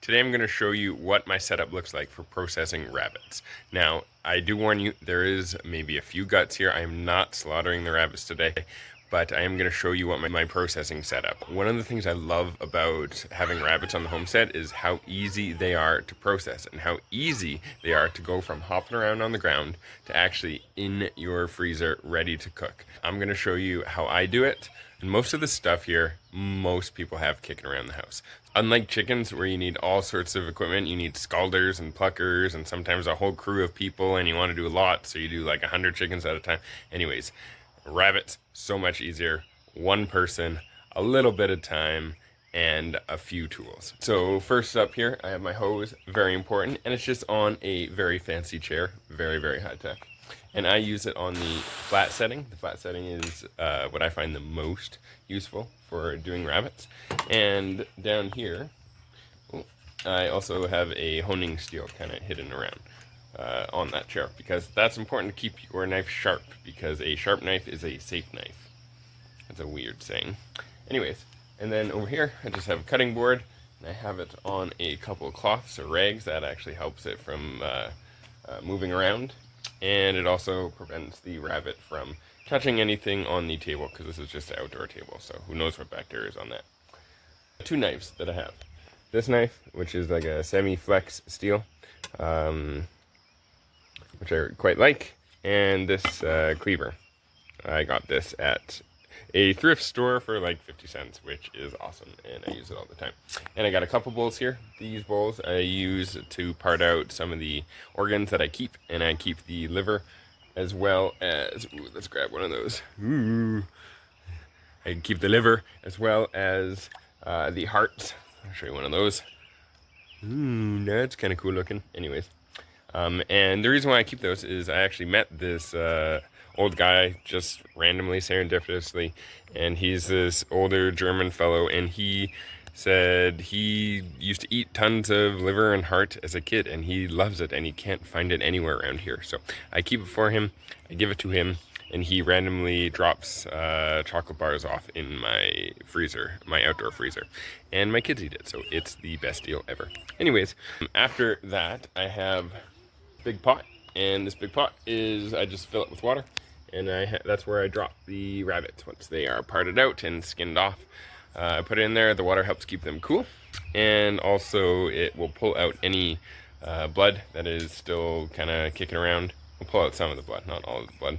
Today I'm going to show you what my setup looks like for processing rabbits. Now, I do warn you, there is maybe a few guts here. I am not slaughtering the rabbits today, but I am going to show you what my processing setup. One of the things I love about having rabbits on the homestead is how easy they are to process and how easy they are to go from hopping around on the ground to actually in your freezer ready to cook. I'm going to show you how I do it. And most of the stuff here, most people have kicking around the house. Unlike chickens, where you need all sorts of equipment, you need scalders and pluckers and sometimes a whole crew of people, and you want to do a lot, so you do like 100 chickens at a time. Anyways, rabbits, so much easier. One person, a little bit of time, and a few tools. So first up here, I have my hose, very important, and it's just on a very fancy chair, very, very high tech. And I use it on the flat setting. The flat setting is what I find the most useful for doing rabbits. And down here, I also have a honing steel kind of hidden around on that chair, because that's important to keep your knife sharp, because a sharp knife is a safe knife. That's a weird saying. Anyways, and then over here, I just have a cutting board, and I have it on a couple of cloths or rags. That actually helps it from moving around. And it also prevents the rabbit from touching anything on the table, because this is just an outdoor table, so who knows what bacteria is on that. Two knives that I have. This knife, which is like a semi-flex steel, which I quite like, and this cleaver. I got this at a thrift store for like 50 cents, which is awesome, and I use it all the time. And I got a couple bowls here. These bowls I use to part out some of the organs that I keep, and I keep the liver as well as, let's grab one of those. I keep the liver as well as the hearts. I'll show you one of those. That's kind of cool looking. Anyways, and the reason why I keep those is I actually met this old guy just randomly, serendipitously, and he's this older German fellow, and he said he used to eat tons of liver and heart as a kid, and he loves it, and he can't find it anywhere around here. So I keep it for him, I give it to him, and he randomly drops chocolate bars off in my freezer, my outdoor freezer, and my kids eat it, so it's the best deal ever. Anyways, after that, I have a big pot, and this big pot is, I just fill it with water, and that's where I drop the rabbits once they are parted out and skinned off. I put it in there. The water helps keep them cool, and also it will pull out any blood that is still kind of kicking around. We'll pull out some of the blood, not all of the blood.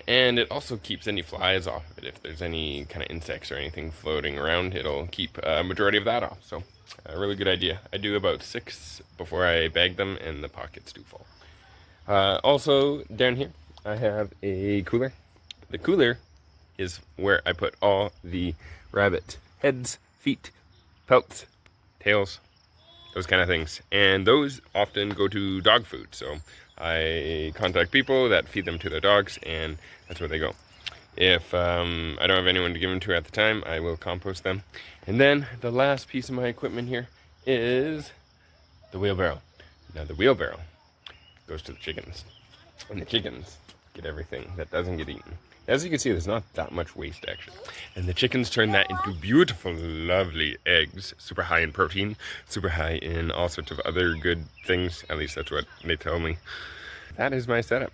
And it also keeps any flies off of it. If there's any kind of insects or anything floating around, it'll keep a majority of that off. So a really good idea. I do about 6 before I bag them, and the pockets do full. Also down here, I have a cooler. The cooler is where I put all the rabbit heads, feet, pelts, tails, those kind of things. And those often go to dog food. So I contact people that feed them to their dogs, and that's where they go. If I don't have anyone to give them to at the time, I will compost them. And then the last piece of my equipment here is the wheelbarrow. Now the wheelbarrow goes to the chickens, and the chickens get everything that doesn't get eaten. As you can see, there's not that much waste actually. And the chickens turn that into beautiful, lovely eggs, super high in protein, super high in all sorts of other good things. At least that's what they tell me. That is my setup.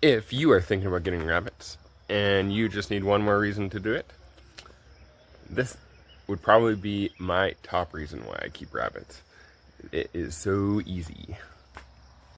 If you are thinking about getting rabbits and you just need one more reason to do it, this would probably be my top reason why I keep rabbits. It is so easy.